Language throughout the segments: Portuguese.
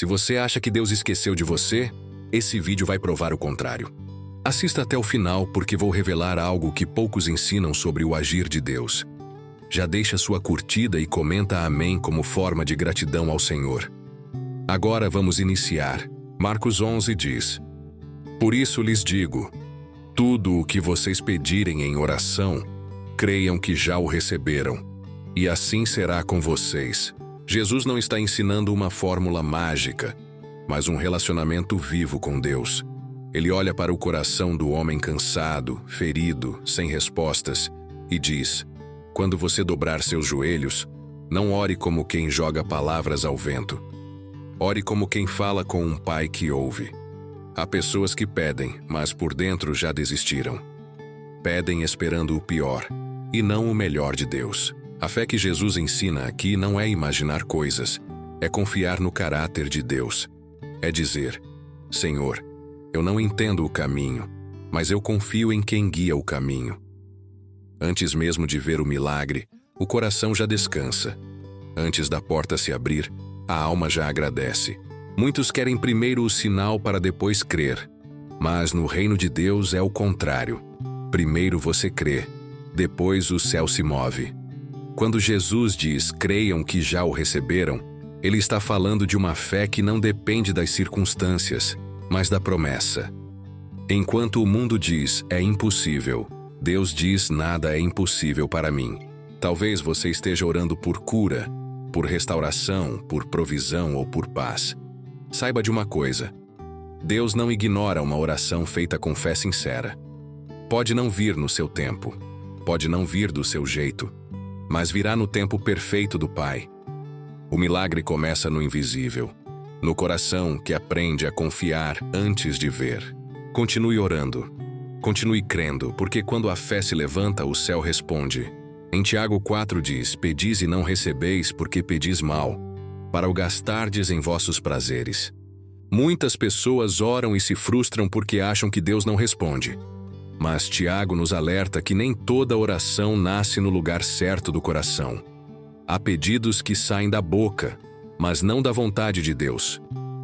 Se você acha que Deus esqueceu de você, esse vídeo vai provar o contrário. Assista até o final porque vou revelar algo que poucos ensinam sobre o agir de Deus. Já deixa sua curtida e comenta amém como forma de gratidão ao Senhor. Agora vamos iniciar. Marcos 11 diz: Por isso lhes digo, tudo o que vocês pedirem em oração, creiam que já o receberam, e assim será com vocês. Jesus não está ensinando uma fórmula mágica, mas um relacionamento vivo com Deus. Ele olha para o coração do homem cansado, ferido, sem respostas, e diz: quando você dobrar seus joelhos, não ore como quem joga palavras ao vento. Ore como quem fala com um pai que ouve. Há pessoas que pedem, mas por dentro já desistiram. Pedem esperando o pior, e não o melhor de Deus. A fé que Jesus ensina aqui não é imaginar coisas, é confiar no caráter de Deus. É dizer: Senhor, eu não entendo o caminho, mas eu confio em quem guia o caminho. Antes mesmo de ver o milagre, o coração já descansa. Antes da porta se abrir, a alma já agradece. Muitos querem primeiro o sinal para depois crer, mas no reino de Deus é o contrário. Primeiro você crê, depois o céu se move. Quando Jesus diz creiam que já o receberam, ele está falando de uma fé que não depende das circunstâncias, mas da promessa. Enquanto o mundo diz é impossível, Deus diz nada é impossível para mim. Talvez você esteja orando por cura, por restauração, por provisão ou por paz. Saiba de uma coisa: Deus não ignora uma oração feita com fé sincera. Pode não vir no seu tempo, pode não vir do seu jeito, mas virá no tempo perfeito do Pai. O milagre começa no invisível, no coração que aprende a confiar antes de ver. Continue orando, continue crendo, porque quando a fé se levanta, o céu responde. Em Tiago 4 diz: pedis e não recebeis, porque pedis mal, para o gastardes em vossos prazeres. Muitas pessoas oram e se frustram porque acham que Deus não responde. Mas Tiago nos alerta que nem toda oração nasce no lugar certo do coração. Há pedidos que saem da boca, mas não da vontade de Deus.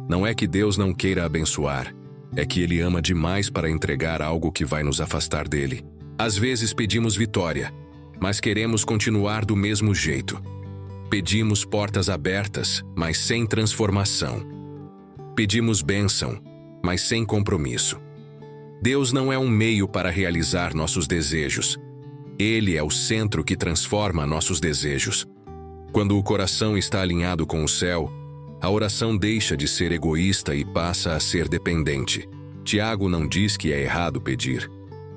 Não é que Deus não queira abençoar, é que Ele ama demais para entregar algo que vai nos afastar dele. Às vezes pedimos vitória, mas queremos continuar do mesmo jeito. Pedimos portas abertas, mas sem transformação. Pedimos bênção, mas sem compromisso. Deus não é um meio para realizar nossos desejos. Ele é o centro que transforma nossos desejos. Quando o coração está alinhado com o céu, a oração deixa de ser egoísta e passa a ser dependente. Tiago não diz que é errado pedir.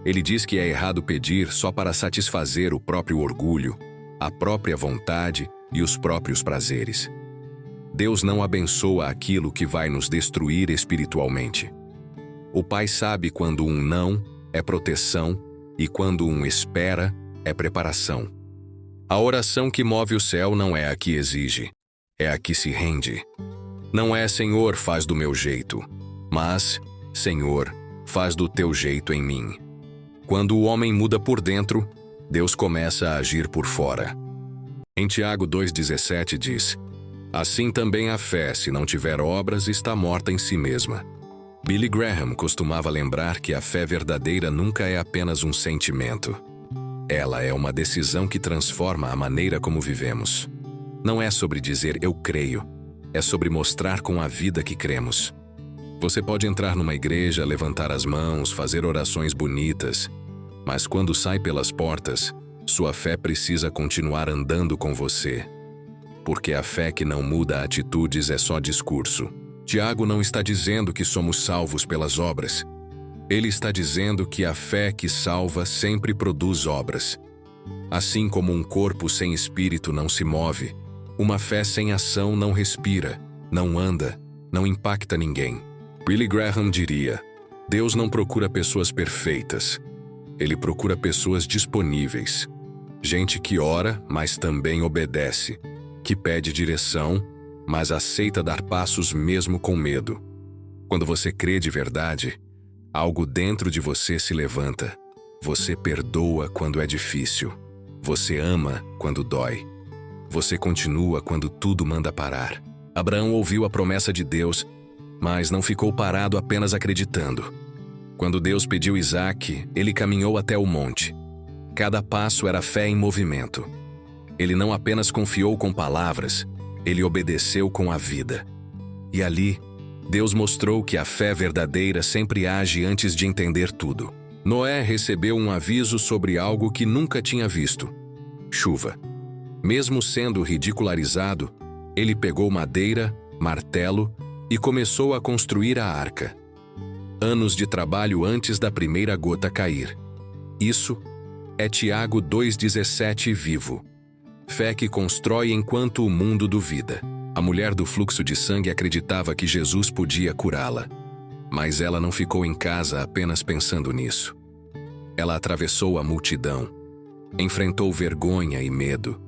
Ele diz que é errado pedir só para satisfazer o próprio orgulho, a própria vontade e os próprios prazeres. Deus não abençoa aquilo que vai nos destruir espiritualmente. O Pai sabe quando um não é proteção e quando um espera é preparação. A oração que move o céu não é a que exige, é a que se rende. Não é Senhor, faz do meu jeito, mas Senhor, faz do teu jeito em mim. Quando o homem muda por dentro, Deus começa a agir por fora. Em Tiago 2,17 diz: assim também a fé, se não tiver obras, está morta em si mesma. Billy Graham costumava lembrar que a fé verdadeira nunca é apenas um sentimento. Ela é uma decisão que transforma a maneira como vivemos. Não é sobre dizer eu creio, é sobre mostrar com a vida que cremos. Você pode entrar numa igreja, levantar as mãos, fazer orações bonitas, mas quando sai pelas portas, sua fé precisa continuar andando com você. Porque a fé que não muda atitudes é só discurso. Tiago não está dizendo que somos salvos pelas obras. Ele está dizendo que a fé que salva sempre produz obras. Assim como um corpo sem espírito não se move, uma fé sem ação não respira, não anda, não impacta ninguém. Billy Graham diria: Deus não procura pessoas perfeitas. Ele procura pessoas disponíveis. Gente que ora, mas também obedece. Que pede direção, mas aceita dar passos mesmo com medo. Quando você crê de verdade, algo dentro de você se levanta. Você perdoa quando é difícil. Você ama quando dói. Você continua quando tudo manda parar. Abraão ouviu a promessa de Deus, mas não ficou parado apenas acreditando. Quando Deus pediu Isaque, ele caminhou até o monte. Cada passo era fé em movimento. Ele não apenas confiou com palavras, ele obedeceu com a vida. E ali, Deus mostrou que a fé verdadeira sempre age antes de entender tudo. Noé recebeu um aviso sobre algo que nunca tinha visto: chuva. Mesmo sendo ridicularizado, ele pegou madeira, martelo e começou a construir a arca. Anos de trabalho antes da primeira gota cair. Isso é Tiago 2,17 vivo. Fé que constrói enquanto o mundo duvida. A mulher do fluxo de sangue acreditava que Jesus podia curá-la. Mas ela não ficou em casa apenas pensando nisso. Ela atravessou a multidão, enfrentou vergonha e medo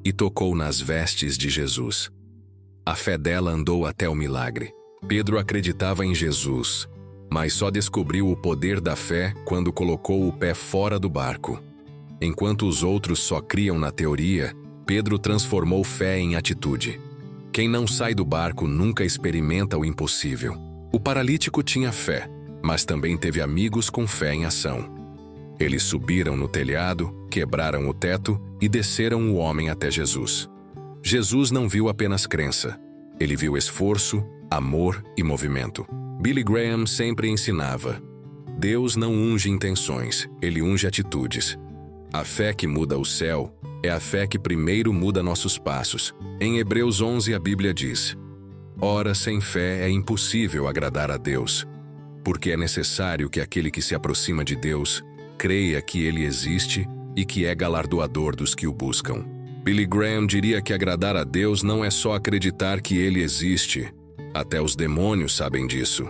e tocou nas vestes de Jesus. A fé dela andou até o milagre. Pedro acreditava em Jesus, mas só descobriu o poder da fé quando colocou o pé fora do barco. Enquanto os outros só criam na teoria, Pedro transformou fé em atitude. Quem não sai do barco nunca experimenta o impossível. O paralítico tinha fé, mas também teve amigos com fé em ação. Eles subiram no telhado, quebraram o teto e desceram o homem até Jesus. Jesus não viu apenas crença. Ele viu esforço, amor e movimento. Billy Graham sempre ensinava: Deus não unge intenções, ele unge atitudes. A fé que muda o céu é a fé que primeiro muda nossos passos. Em Hebreus 11 a Bíblia diz: Ora, sem fé é impossível agradar a Deus, porque é necessário que aquele que se aproxima de Deus creia que ele existe e que é galardoador dos que o buscam. Billy Graham diria que agradar a Deus não é só acreditar que ele existe. Até os demônios sabem disso.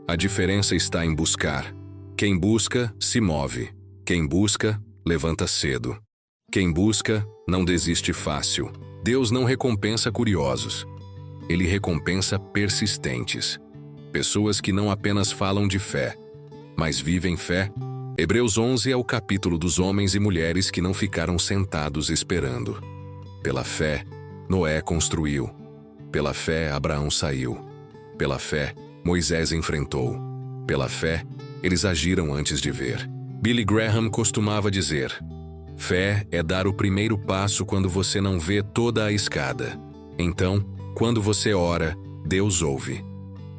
A diferença está em buscar. Quem busca, se move. Quem busca, levanta cedo. Quem busca, não desiste fácil. Deus não recompensa curiosos. Ele recompensa persistentes. Pessoas que não apenas falam de fé, mas vivem fé. Hebreus 11 é o capítulo dos homens e mulheres que não ficaram sentados esperando. Pela fé, Noé construiu. Pela fé, Abraão saiu. Pela fé, Moisés enfrentou. Pela fé, eles agiram antes de ver. Billy Graham costumava dizer: fé é dar o primeiro passo quando você não vê toda a escada. Então, quando você ora, Deus ouve.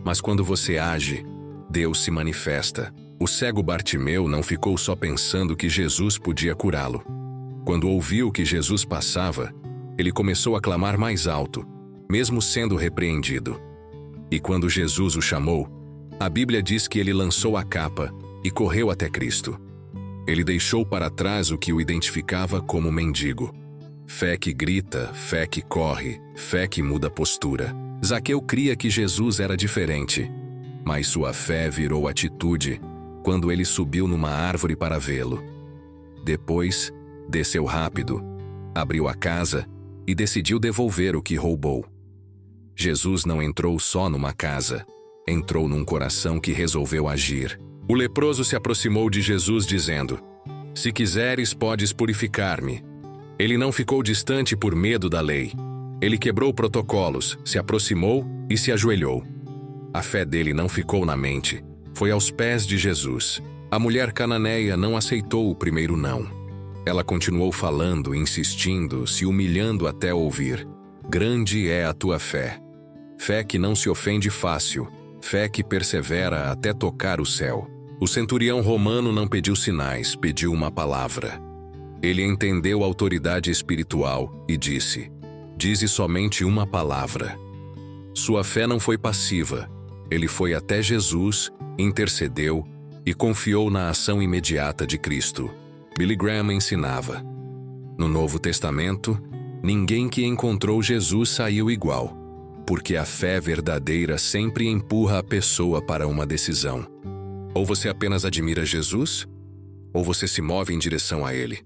Mas quando você age, Deus se manifesta. O cego Bartimeu não ficou só pensando que Jesus podia curá-lo. Quando ouviu que Jesus passava, ele começou a clamar mais alto, mesmo sendo repreendido. E quando Jesus o chamou, a Bíblia diz que ele lançou a capa e correu até Cristo. Ele deixou para trás o que o identificava como mendigo. Fé que grita, fé que corre, fé que muda postura. Zaqueu cria que Jesus era diferente, mas sua fé virou atitude quando ele subiu numa árvore para vê-lo. Depois, desceu rápido, abriu a casa e decidiu devolver o que roubou. Jesus não entrou só numa casa, entrou num coração que resolveu agir. O leproso se aproximou de Jesus dizendo: Se quiseres, podes purificar-me. Ele não ficou distante por medo da lei. Ele quebrou protocolos, se aproximou e se ajoelhou. A fé dele não ficou na mente, foi aos pés de Jesus. A mulher cananeia não aceitou o primeiro não. Ela continuou falando, insistindo, se humilhando até ouvir: Grande é a tua fé. Fé que não se ofende fácil, fé que persevera até tocar o céu. O centurião romano não pediu sinais, pediu uma palavra. Ele entendeu a autoridade espiritual e disse: Dize somente uma palavra. Sua fé não foi passiva. Ele foi até Jesus, intercedeu e confiou na ação imediata de Cristo. Billy Graham ensinava: No Novo Testamento, ninguém que encontrou Jesus saiu igual, porque a fé verdadeira sempre empurra a pessoa para uma decisão. Ou você apenas admira Jesus, ou você se move em direção a Ele.